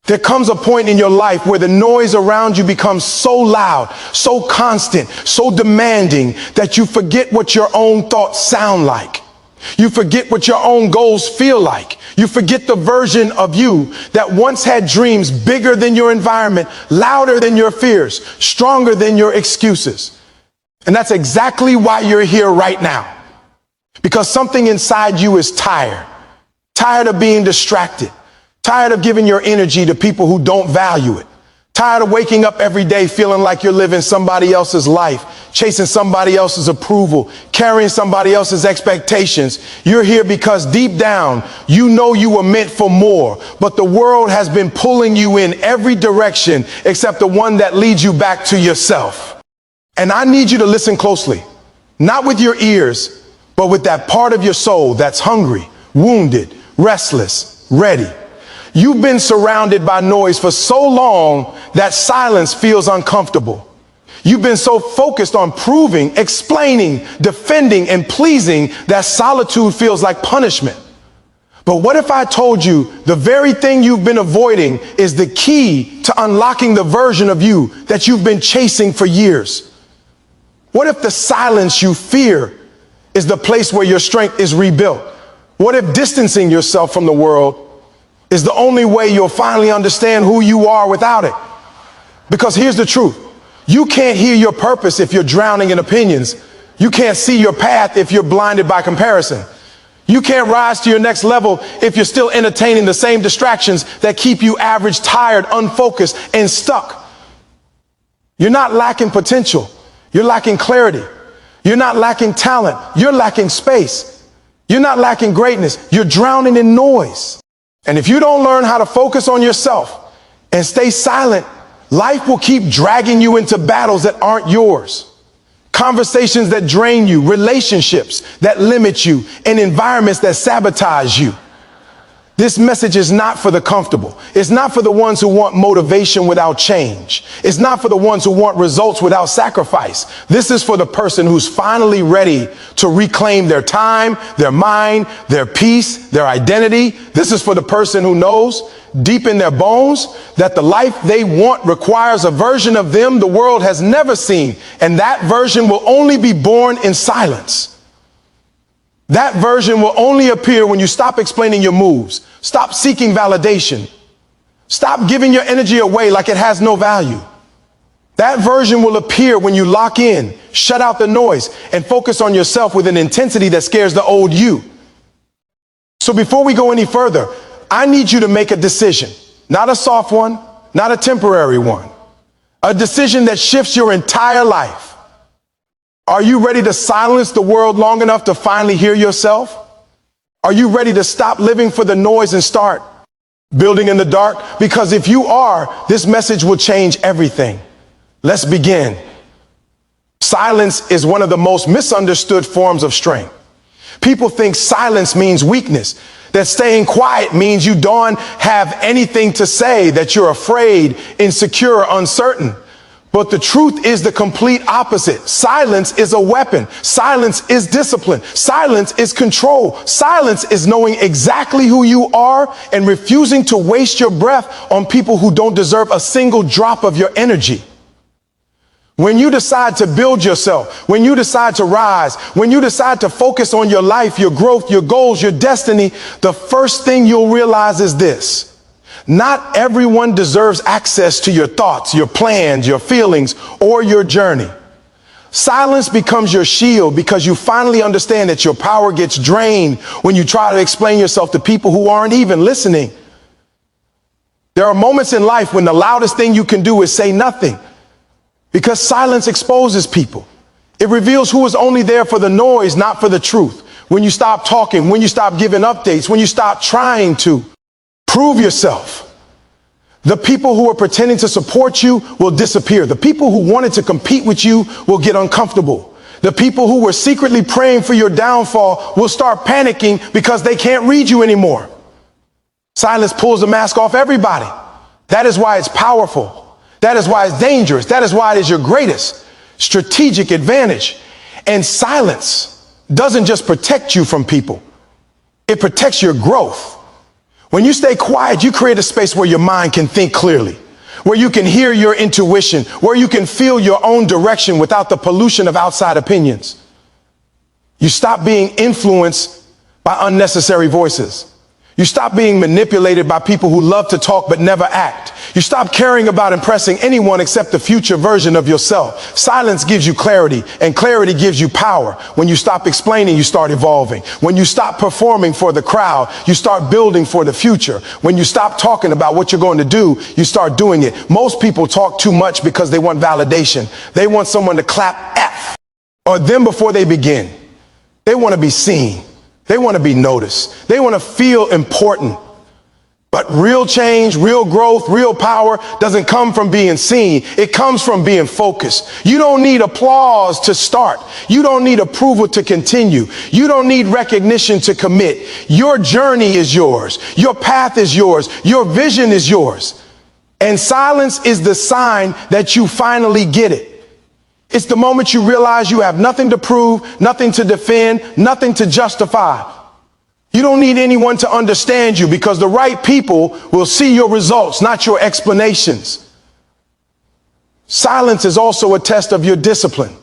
There comes a point in your life where the noise around you becomes so loud, so constant, so demanding that you forget what your own thoughts sound like. You forget what your own goals feel like. You forget the version of you that once had dreams bigger than your environment, louder than your fears, stronger than your excuses. And that's exactly why you're here right now. Because something inside you is tired of being distracted, tired of giving your energy to people who don't value it, tired of waking up every day feeling like you're living somebody else's life, chasing somebody else's approval, carrying somebody else's expectations. You're here because deep down, you know you were meant for more, but the world has been pulling you in every direction except the one that leads you back to yourself. And I need you to listen closely, not with your ears, but with that part of your soul that's hungry, wounded, restless, ready. You've been surrounded by noise for so long that silence feels uncomfortable. You've been so focused on proving, explaining, defending, and pleasing that solitude feels like punishment. But what if I told you the very thing you've been avoiding is the key to unlocking the version of you that you've been chasing for years? What if the silence you fear is the place where your strength is rebuilt? What if distancing yourself from the world is the only way you'll finally understand who you are without it? Because here's the truth. You can't hear your purpose if you're drowning in opinions. You can't see your path if you're blinded by comparison. You can't rise to your next level if you're still entertaining the same distractions that keep you average, tired, unfocused, and stuck. You're not lacking potential. You're lacking clarity. You're not lacking talent. You're lacking space. You're not lacking greatness. You're drowning in noise. And if you don't learn how to focus on yourself and stay silent, life will keep dragging you into battles that aren't yours. Conversations that drain you, relationships that limit you, and environments that sabotage you. This message is not for the comfortable. It's not for the ones who want motivation without change. It's not for the ones who want results without sacrifice. This is for the person who's finally ready to reclaim their time, their mind, their peace, their identity. This is for the person who knows deep in their bones that the life they want requires a version of them the world has never seen, and that version will only be born in silence. That version will only appear when you stop explaining your moves, stop seeking validation, stop giving your energy away like it has no value. That version will appear when you lock in, shut out the noise, and focus on yourself with an intensity that scares the old you. So before we go any further, I need you to make a decision, not a soft one, not a temporary one, a decision that shifts your entire life. Are you ready to silence the world long enough to finally hear yourself? Are you ready to stop living for the noise and start building in the dark? Because if you are, this message will change everything. Let's begin. Silence is one of the most misunderstood forms of strength. People think silence means weakness, that staying quiet means you don't have anything to say, that you're afraid, insecure, uncertain. But the truth is the complete opposite. Silence is a weapon. Silence is discipline. Silence is control. Silence is knowing exactly who you are and refusing to waste your breath on people who don't deserve a single drop of your energy. When you decide to build yourself, when you decide to rise, when you decide to focus on your life, your growth, your goals, your destiny, the first thing you'll realize is this. Not everyone deserves access to your thoughts, your plans, your feelings, or your journey. Silence becomes your shield because you finally understand that your power gets drained when you try to explain yourself to people who aren't even listening. There are moments in life when the loudest thing you can do is say nothing, because silence exposes people. It reveals who is only there for the noise, not for the truth. When you stop talking, when you stop giving updates, when you stop trying to prove yourself, the people who are pretending to support you will disappear. The people who wanted to compete with you will get uncomfortable. The people who were secretly praying for your downfall will start panicking because they can't read you anymore. Silence pulls the mask off everybody. That is why it's powerful. That is why it's dangerous. That is why it is your greatest strategic advantage. And silence doesn't just protect you from people. It protects your growth. When you stay quiet, you create a space where your mind can think clearly, where you can hear your intuition, where you can feel your own direction without the pollution of outside opinions. You stop being influenced by unnecessary voices. You stop being manipulated by people who love to talk but never act. You stop caring about impressing anyone except the future version of yourself. Silence gives you clarity, and clarity gives you power. When you stop explaining, you start evolving. When you stop performing for the crowd, you start building for the future. When you stop talking about what you're going to do, you start doing it. Most people talk too much because they want validation. They want someone to clap F or them before they begin. They want to be seen. They want to be noticed. They want to feel important. But real change, real growth, real power doesn't come from being seen. It comes from being focused. You don't need applause to start. You don't need approval to continue. You don't need recognition to commit. Your journey is yours. Your path is yours. Your vision is yours. And silence is the sign that you finally get it. It's the moment you realize you have nothing to prove, nothing to defend, nothing to justify. You don't need anyone to understand you because the right people will see your results, not your explanations. Silence is also a test of your discipline.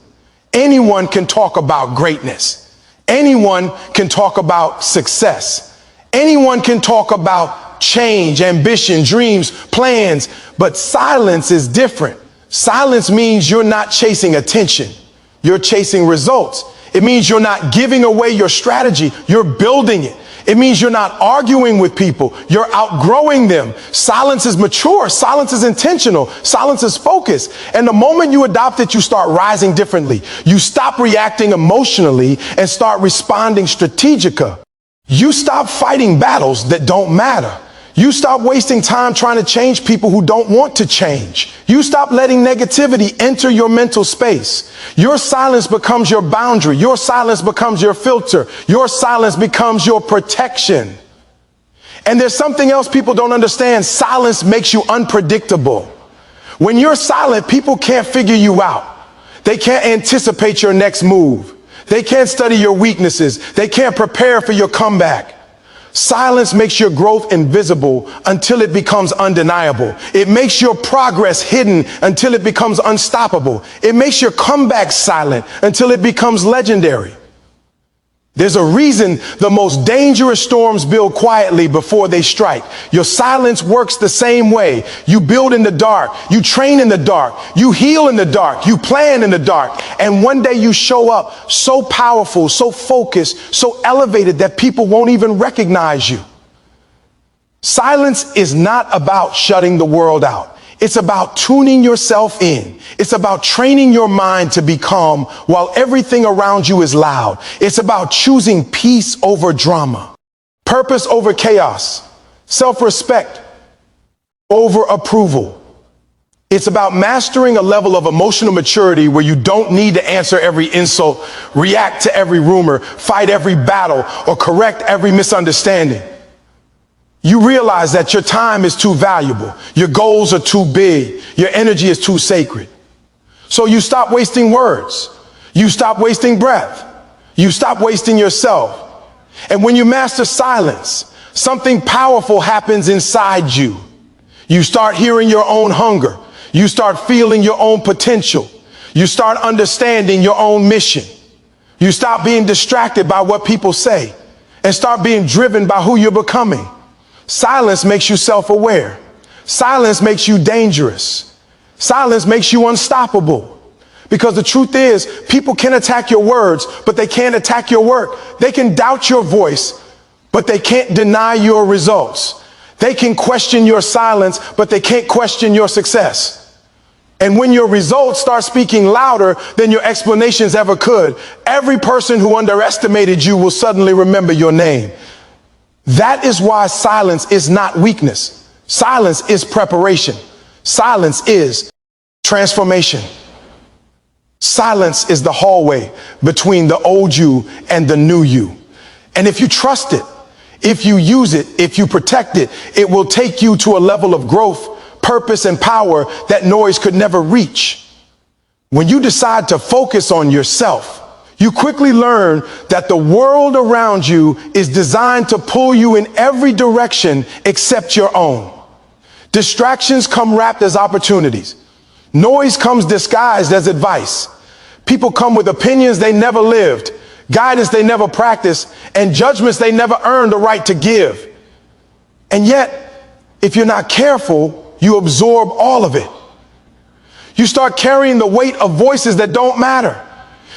Anyone can talk about greatness. Anyone can talk about success. Anyone can talk about change, ambition, dreams, plans, but silence is different. Silence means you're not chasing attention. You're chasing results. It means you're not giving away your strategy. You're building it. It means you're not arguing with people. You're outgrowing them. Silence is mature. Silence is intentional. Silence is focused. And the moment you adopt it, you start rising differently. You stop reacting emotionally and start responding strategically. You stop fighting battles that don't matter. You stop wasting time trying to change people who don't want to change. You stop letting negativity enter your mental space. Your silence becomes your boundary. Your silence becomes your filter. Your silence becomes your protection. And there's something else people don't understand. Silence makes you unpredictable. When you're silent, people can't figure you out. They can't anticipate your next move. They can't study your weaknesses. They can't prepare for your comeback. Silence makes your growth invisible until it becomes undeniable. It makes your progress hidden until it becomes unstoppable. It makes your comeback silent until it becomes legendary. There's a reason the most dangerous storms build quietly before they strike. Your silence works the same way. You build in the dark. You train in the dark. You heal in the dark. You plan in the dark. And one day you show up so powerful, so focused, so elevated that people won't even recognize you. Silence is not about shutting the world out. It's about tuning yourself in. It's about training your mind to be calm while everything around you is loud. It's about choosing peace over drama, purpose over chaos, self-respect over approval. It's about mastering a level of emotional maturity where you don't need to answer every insult, react to every rumor, fight every battle, or correct every misunderstanding. You realize that your time is too valuable. Your goals are too big. Your energy is too sacred. So you stop wasting words. You stop wasting breath. You stop wasting yourself. And when you master silence, something powerful happens inside you. You start hearing your own hunger. You start feeling your own potential. You start understanding your own mission. You stop being distracted by what people say and start being driven by who you're becoming. Silence makes you self-aware. Silence makes you dangerous. Silence makes you unstoppable. Because the truth is, people can attack your words, but they can't attack your work. They can doubt your voice, but they can't deny your results. They can question your silence, but they can't question your success. And when your results start speaking louder than your explanations ever could, every person who underestimated you will suddenly remember your name. That is why silence is not weakness. Silence is preparation. Silence is transformation. Silence is the hallway between the old you and the new you. And if you trust it, if you use it, if you protect it, it will take you to a level of growth, purpose, and power that noise could never reach. When you decide to focus on yourself, You quickly learn that the world around you is designed to pull you in every direction except your own. Distractions come wrapped as opportunities. Noise comes disguised as advice. People come with opinions they never lived, guidance they never practiced, and judgments they never earned the right to give. And yet, if you're not careful, you absorb all of it. You start carrying the weight of voices that don't matter.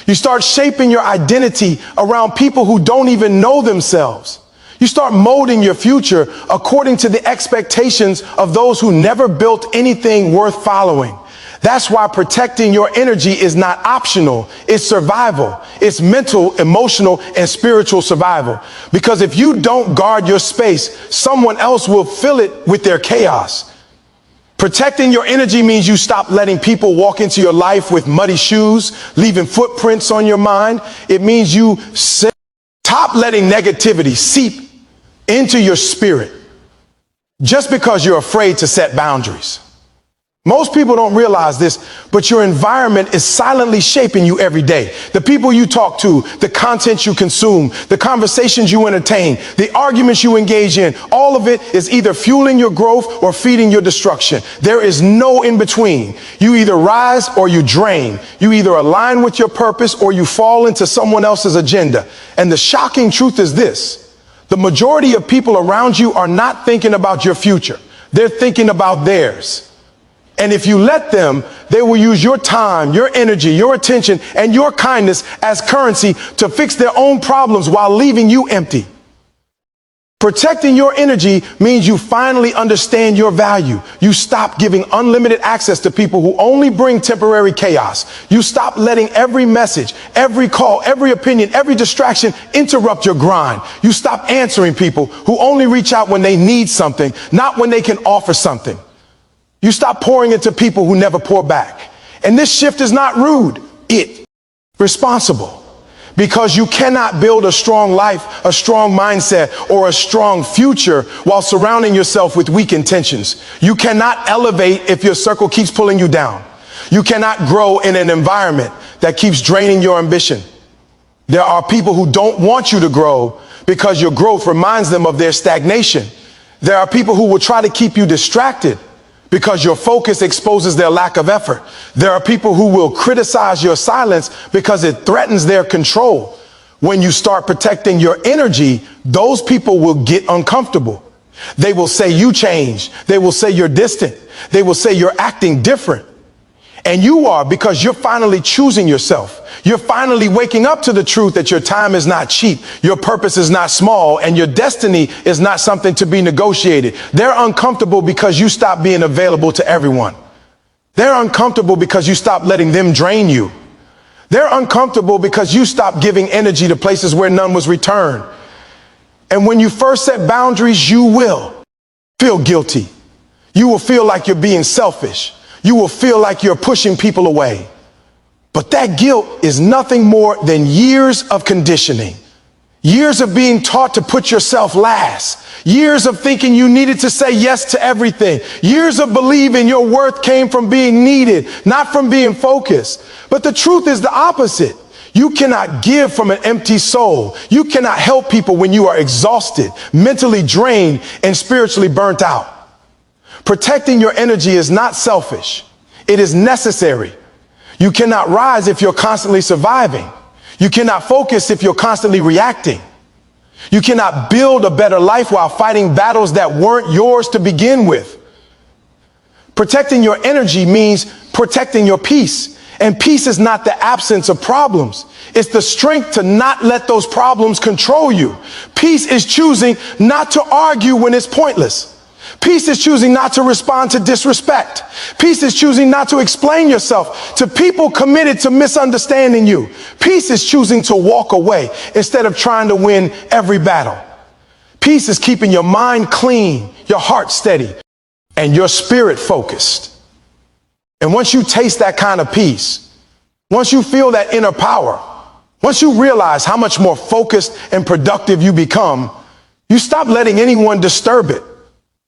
You start shaping your identity around people who don't even know themselves. You start molding your future according to the expectations of those who never built anything worth following. That's why protecting your energy is not optional. It's survival. It's mental, emotional, and spiritual survival. Because if you don't guard your space, someone else will fill it with their chaos. Protecting your energy means you stop letting people walk into your life with muddy shoes, leaving footprints on your mind. It means you stop letting negativity seep into your spirit just because you're afraid to set boundaries. Most people don't realize this, but your environment is silently shaping you every day. The people you talk to, the content you consume, the conversations you entertain, the arguments you engage in, all of it is either fueling your growth or feeding your destruction. There is no in between. You either rise or you drain. You either align with your purpose or you fall into someone else's agenda. And the shocking truth is this: the majority of people around you are not thinking about your future. They're thinking about theirs. And if you let them, they will use your time, your energy, your attention, and your kindness as currency to fix their own problems while leaving you empty. Protecting your energy means you finally understand your value. You stop giving unlimited access to people who only bring temporary chaos. You stop letting every message, every call, every opinion, every distraction interrupt your grind. You stop answering people who only reach out when they need something, not when they can offer something. You stop pouring into people who never pour back. And this shift is not rude, it's responsible. Because you cannot build a strong life, a strong mindset, or a strong future while surrounding yourself with weak intentions. You cannot elevate if your circle keeps pulling you down. You cannot grow in an environment that keeps draining your ambition. There are people who don't want you to grow because your growth reminds them of their stagnation. There are people who will try to keep you distracted because your focus exposes their lack of effort. There are people who will criticize your silence because it threatens their control. When you start protecting your energy, those people will get uncomfortable. They will say you changed. They will say you're distant. They will say you're acting different. And you are, because you're finally choosing yourself. You're finally waking up to the truth that your time is not cheap, your purpose is not small, and your destiny is not something to be negotiated. They're uncomfortable because you stop being available to everyone. They're uncomfortable because you stop letting them drain you. They're uncomfortable because you stop giving energy to places where none was returned. And when you first set boundaries, you will feel guilty. You will feel like you're being selfish. You will feel like you're pushing people away. But that guilt is nothing more than years of conditioning, years of being taught to put yourself last, years of thinking you needed to say yes to everything, years of believing your worth came from being needed, not from being focused. But the truth is the opposite. You cannot give from an empty soul. You cannot help people when you are exhausted, mentally drained, and spiritually burnt out. Protecting your energy is not selfish. It is necessary. You cannot rise if you're constantly surviving. You cannot focus if you're constantly reacting. You cannot build a better life while fighting battles that weren't yours to begin with. Protecting your energy means protecting your peace. And peace is not the absence of problems. It's the strength to not let those problems control you. Peace is choosing not to argue when it's pointless. Peace is choosing not to respond to disrespect. Peace is choosing not to explain yourself to people committed to misunderstanding you. Peace is choosing to walk away instead of trying to win every battle. Peace is keeping your mind clean, your heart steady, and your spirit focused. And once you taste that kind of peace, once you feel that inner power, once you realize how much more focused and productive you become, you stop letting anyone disturb it.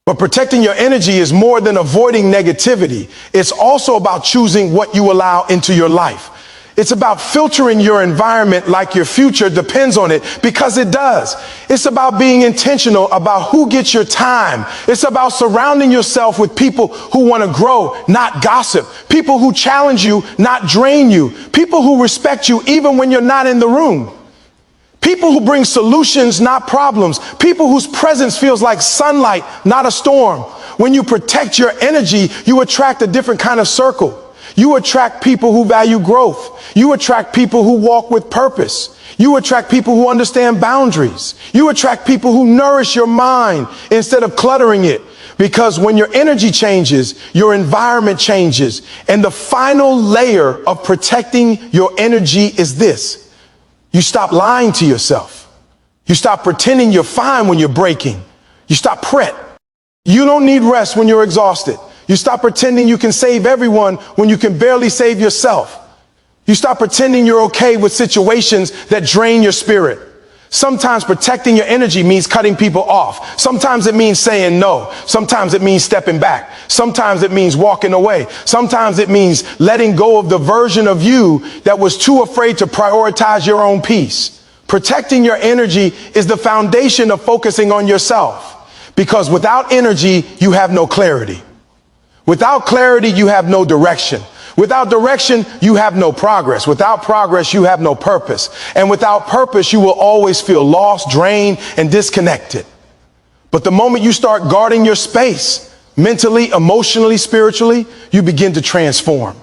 But protecting your energy is more than avoiding negativity. It's also about choosing what you allow into your life. It's about filtering your environment like your future depends on it, because it does. It's about being intentional about who gets your time. It's about surrounding yourself with people who want to grow, not gossip. People who challenge you, not drain you. People who respect you even when you're not in the room. People who bring solutions, not problems. People whose presence feels like sunlight, not a storm. When you protect your energy, you attract a different kind of circle. You attract people who value growth. You attract people who walk with purpose. You attract people who understand boundaries. You attract people who nourish your mind instead of cluttering it. Because when your energy changes, your environment changes. And the final layer of protecting your energy is this. You stop lying to yourself. You stop pretending you're fine when you're breaking. You stop pret. You don't need rest when you're exhausted. You stop pretending you can save everyone when you can barely save yourself. You stop pretending you're okay with situations that drain your spirit. Sometimes protecting your energy means cutting people off. Sometimes it means saying no. Sometimes it means stepping back. Sometimes it means walking away. Sometimes it means letting go of the version of you that was too afraid to prioritize your own peace. Protecting your energy is the foundation of focusing on yourself, because without energy, you have no clarity. Without clarity, you have no direction. Without direction, you have no progress. Without progress, you have no purpose. And without purpose, you will always feel lost, drained, and disconnected. But the moment you start guarding your space, mentally, emotionally, spiritually, you begin to transform.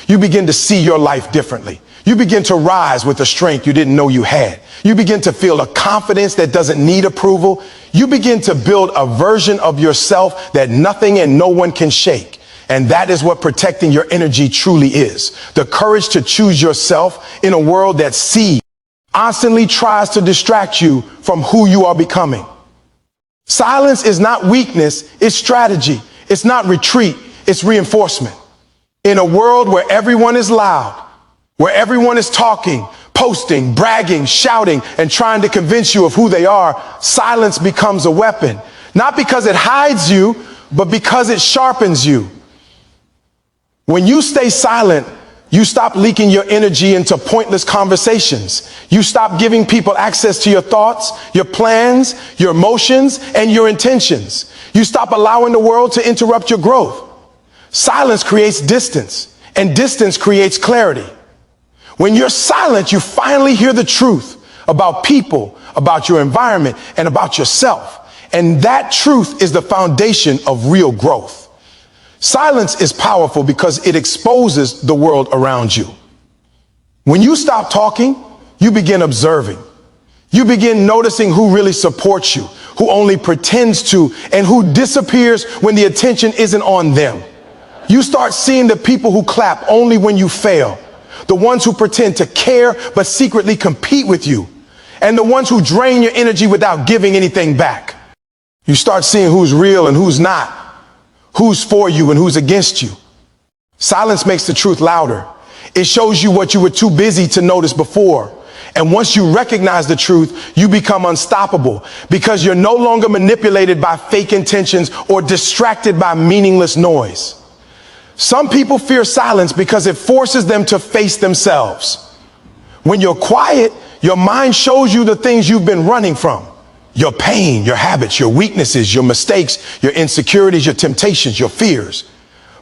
You begin to see your life differently. You begin to rise with a strength you didn't know you had. You begin to feel a confidence that doesn't need approval. You begin to build a version of yourself that nothing and no one can shake. And that is what protecting your energy truly is. The courage to choose yourself in a world that constantly tries to distract you from who you are becoming. Silence is not weakness, it's strategy. It's not retreat, it's reinforcement. In a world where everyone is loud, where everyone is talking, posting, bragging, shouting, and trying to convince you of who they are, silence becomes a weapon. Not because it hides you, but because it sharpens you. When you stay silent, you stop leaking your energy into pointless conversations. You stop giving people access to your thoughts, your plans, your emotions, and your intentions. You stop allowing the world to interrupt your growth. Silence creates distance, and distance creates clarity. When you're silent, you finally hear the truth about people, about your environment, and about yourself. And that truth is the foundation of real growth. Silence is powerful because it exposes the world around you. When you stop talking, you begin observing. You begin noticing who really supports you, who only pretends to, and who disappears when the attention isn't on them. You start seeing the people who clap only when you fail, the ones who pretend to care but secretly compete with you, and the ones who drain your energy without giving anything back. You start seeing who's real and who's not, who's for you and who's against you. Silence makes the truth louder. It shows you what you were too busy to notice before. And once you recognize the truth, you become unstoppable because you're no longer manipulated by fake intentions or distracted by meaningless noise. Some people fear silence because it forces them to face themselves. When you're quiet, your mind shows you the things you've been running from. Your pain, your habits, your weaknesses, your mistakes, your insecurities, your temptations, your fears.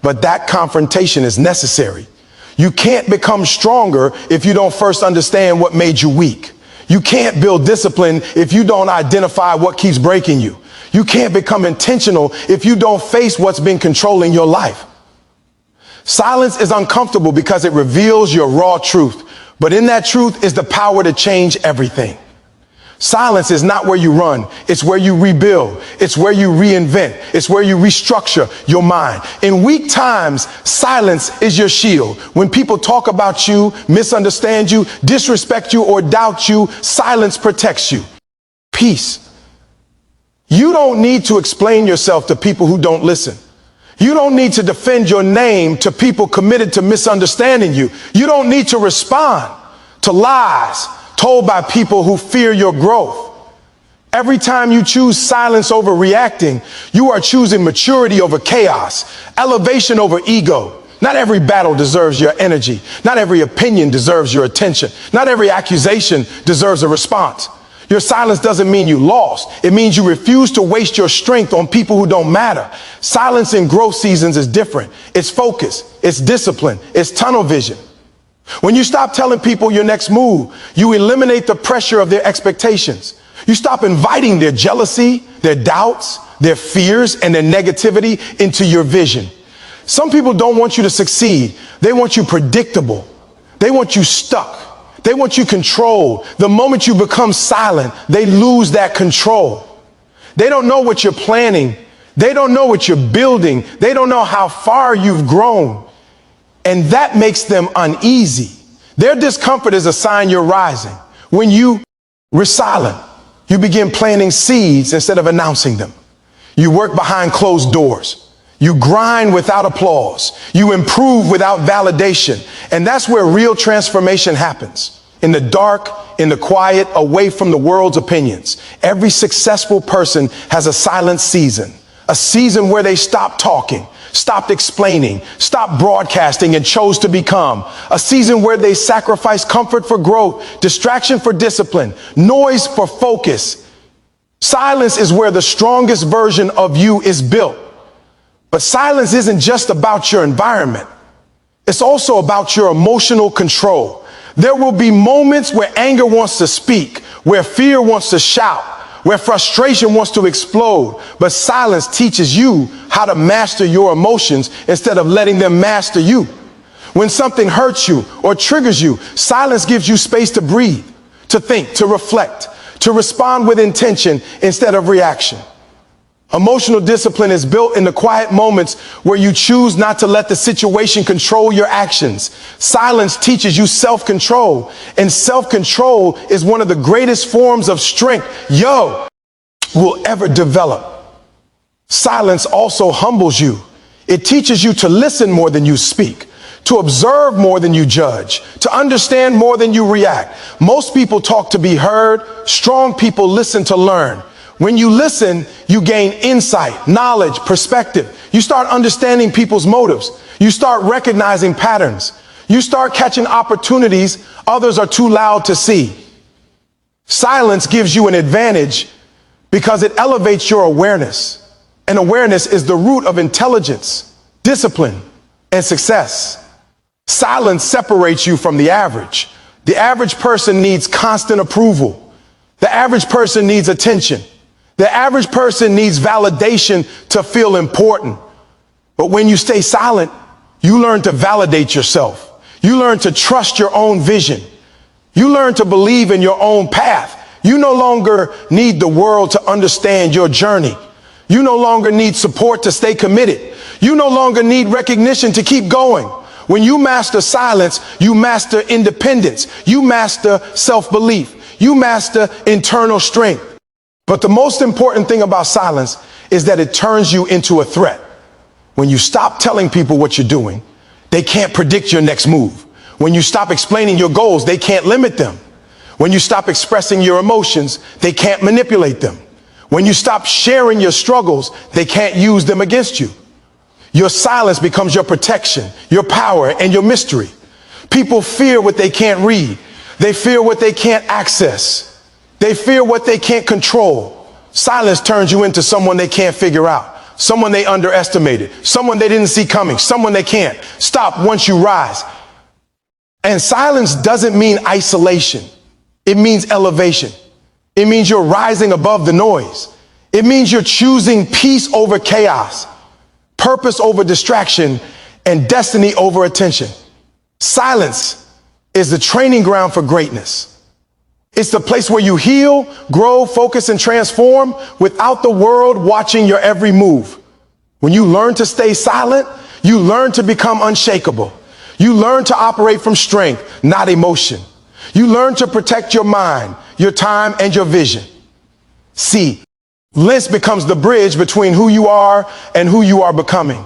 But that confrontation is necessary. You can't become stronger if you don't first understand what made you weak. You can't build discipline if you don't identify what keeps breaking you. You can't become intentional if you don't face what's been controlling your life. Silence is uncomfortable because it reveals your raw truth. But in that truth is the power to change everything. Silence is not where you run. It's where you rebuild. It's where you reinvent. It's where you restructure your mind. In weak times, silence is your shield. When people talk about you, misunderstand you, disrespect you, or doubt you, silence protects you. Peace. You don't need to explain yourself to people who don't listen. You don't need to defend your name to people committed to misunderstanding you. You don't need to respond to lies told by people who fear your growth. Every time you choose silence over reacting, you are choosing maturity over chaos, elevation over ego. Not every battle deserves your energy. Not every opinion deserves your attention. Not every accusation deserves a response. Your silence doesn't mean you lost. It means you refuse to waste your strength on people who don't matter. Silence in growth seasons is different. It's focus, it's discipline, it's tunnel vision. When you stop telling people your next move, you eliminate the pressure of their expectations. You stop inviting their jealousy, their doubts, their fears, and their negativity into your vision. Some people don't want you to succeed. They want you predictable. They want you stuck. They want you controlled. The moment you become silent, they lose that control. They don't know what you're planning. They don't know what you're building. They don't know how far you've grown. And that makes them uneasy. Their discomfort is a sign you're rising. When you were silent, you begin planting seeds instead of announcing them. You work behind closed doors. You grind without applause. You improve without validation. And that's where real transformation happens. In the dark, in the quiet, away from the world's opinions. Every successful person has a silent season. A season where they stopped talking, stopped explaining, stopped broadcasting, and chose to become. A season where they sacrificed comfort for growth, distraction for discipline, noise for focus. Silence is where the strongest version of you is built. But silence isn't just about your environment. It's also about your emotional control. There will be moments where anger wants to speak, where fear wants to shout, where frustration wants to explode. But silence teaches you how to master your emotions instead of letting them master you. When something hurts you or triggers you, silence gives you space to breathe, to think, to reflect, to respond with intention instead of reaction. Emotional discipline is built in the quiet moments where you choose not to let the situation control your actions. Silence teaches you self-control, and self-control is one of the greatest forms of strength will ever develop. Silence also humbles you. It teaches you to listen more than you speak, to observe more than you judge, to understand more than you react. Most people talk to be heard. Strong people listen to learn. When you listen, you gain insight, knowledge, perspective. You start understanding people's motives. You start recognizing patterns. You start catching opportunities others are too loud to see. Silence gives you an advantage because it elevates your awareness. And awareness is the root of intelligence, discipline, and success. Silence separates you from the average. The average person needs constant approval. The average person needs attention. The average person needs validation to feel important. But when you stay silent, you learn to validate yourself. You learn to trust your own vision. You learn to believe in your own path. You no longer need the world to understand your journey. You no longer need support to stay committed. You no longer need recognition to keep going. When you master silence, you master independence. You master self-belief. You master internal strength. But the most important thing about silence is that it turns you into a threat. When you stop telling people what you're doing, they can't predict your next move. When you stop explaining your goals, they can't limit them. When you stop expressing your emotions, they can't manipulate them. When you stop sharing your struggles, they can't use them against you. Your silence becomes your protection, your power, and your mystery. People fear what they can't read. They fear what they can't access. They fear what they can't control. Silence turns you into someone they can't figure out, someone they underestimated, someone they didn't see coming, someone they can't stop once you rise. And silence doesn't mean isolation. It means elevation. It means you're rising above the noise. It means you're choosing peace over chaos, purpose over distraction, and destiny over attention. Silence is the training ground for greatness. It's the place where you heal, grow, focus, and transform without the world watching your every move. When you learn to stay silent, you learn to become unshakable. You learn to operate from strength, not emotion. You learn to protect your mind, your time, and your vision. See, silence becomes the bridge between who you are and who you are becoming.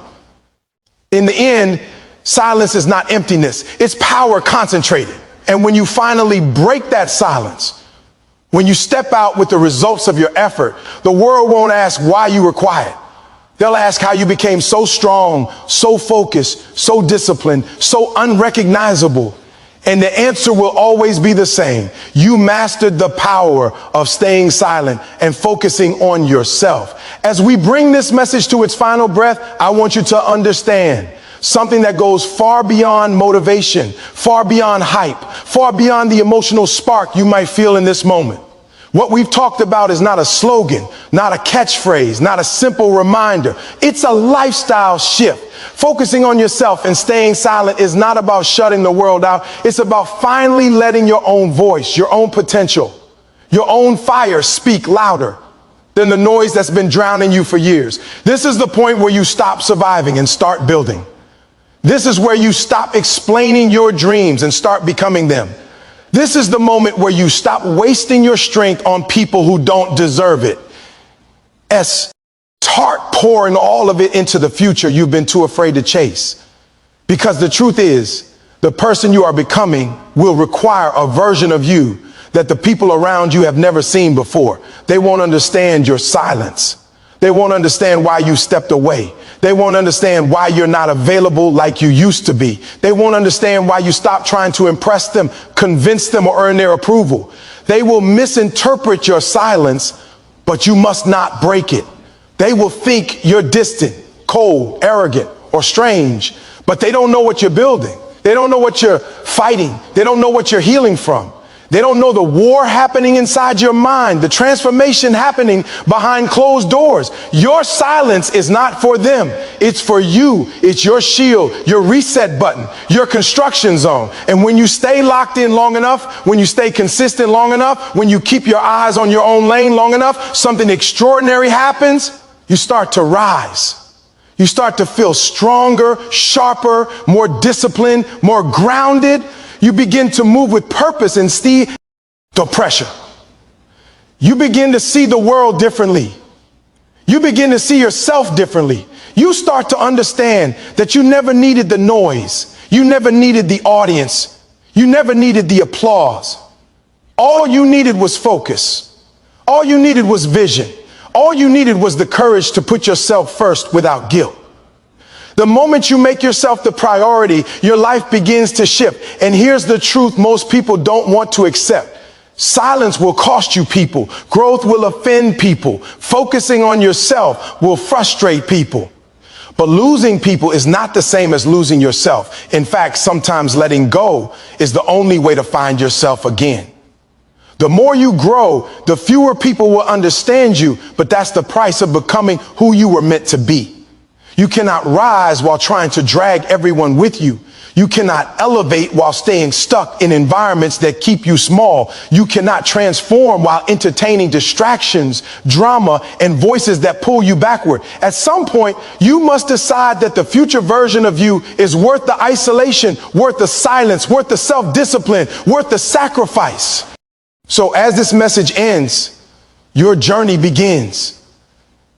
In the end, silence is not emptiness. It's power concentrated. And when you finally break that silence, when you step out with the results of your effort, the world won't ask why you were quiet. They'll ask how you became so strong, so focused, so disciplined, so unrecognizable. And the answer will always be the same. You mastered the power of staying silent and focusing on yourself. As we bring this message to its final breath, I want you to understand something that goes far beyond motivation, far beyond hype, far beyond the emotional spark you might feel in this moment. What we've talked about is not a slogan, not a catchphrase, not a simple reminder. It's a lifestyle shift. Focusing on yourself and staying silent is not about shutting the world out. It's about finally letting your own voice, your own potential, your own fire speak louder than the noise that's been drowning you for years. This is the point where you stop surviving and start building. This is where you stop explaining your dreams and start becoming them. This is the moment where you stop wasting your strength on people who don't deserve it. Start pouring all of it into the future you've been too afraid to chase. Because the truth is, the person you are becoming will require a version of you that the people around you have never seen before. They won't understand your silence. They won't understand why you stepped away. They won't understand why you're not available like you used to be. They won't understand why you stopped trying to impress them, convince them, or earn their approval. They will misinterpret your silence, but you must not break it. They will think you're distant, cold, arrogant, or strange, but they don't know what you're building. They don't know what you're fighting. They don't know what you're healing from. They don't know the war happening inside your mind, the transformation happening behind closed doors. Your silence is not for them. It's for you. It's your shield, your reset button, your construction zone. And when you stay locked in long enough, when you stay consistent long enough, when you keep your eyes on your own lane long enough, something extraordinary happens. You start to rise. You start to feel stronger, sharper, more disciplined, more grounded. You begin to move with purpose instead of pressure. You begin to see the world differently. You begin to see yourself differently. You start to understand that you never needed the noise. You never needed the audience. You never needed the applause. All you needed was focus. All you needed was vision. All you needed was the courage to put yourself first without guilt. The moment you make yourself the priority, your life begins to shift. And here's the truth most people don't want to accept. Silence will cost you people. Growth will offend people. Focusing on yourself will frustrate people. But losing people is not the same as losing yourself. In fact, sometimes letting go is the only way to find yourself again. The more you grow, the fewer people will understand you, but that's the price of becoming who you were meant to be. You cannot rise while trying to drag everyone with you. You cannot elevate while staying stuck in environments that keep you small. You cannot transform while entertaining distractions, drama, and voices that pull you backward. At some point, you must decide that the future version of you is worth the isolation, worth the silence, worth the self-discipline, worth the sacrifice. So as this message ends, your journey begins.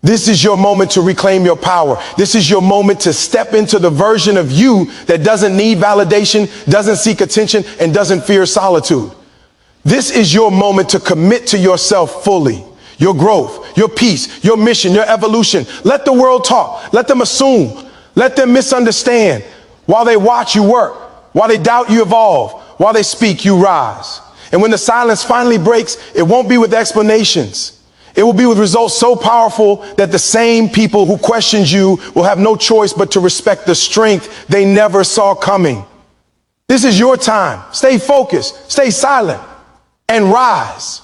This is your moment to reclaim your power. This is your moment to step into the version of you that doesn't need validation, doesn't seek attention, and doesn't fear solitude. This is your moment to commit to yourself fully. Your growth, your peace, your mission, your evolution. Let the world talk. Let them assume. Let them misunderstand. While they watch you work, while they doubt you evolve, while they speak, you rise. And when the silence finally breaks, it won't be with explanations. It will be with results so powerful that the same people who questioned you will have no choice but to respect the strength they never saw coming. This is your time. Stay focused, stay silent, and rise.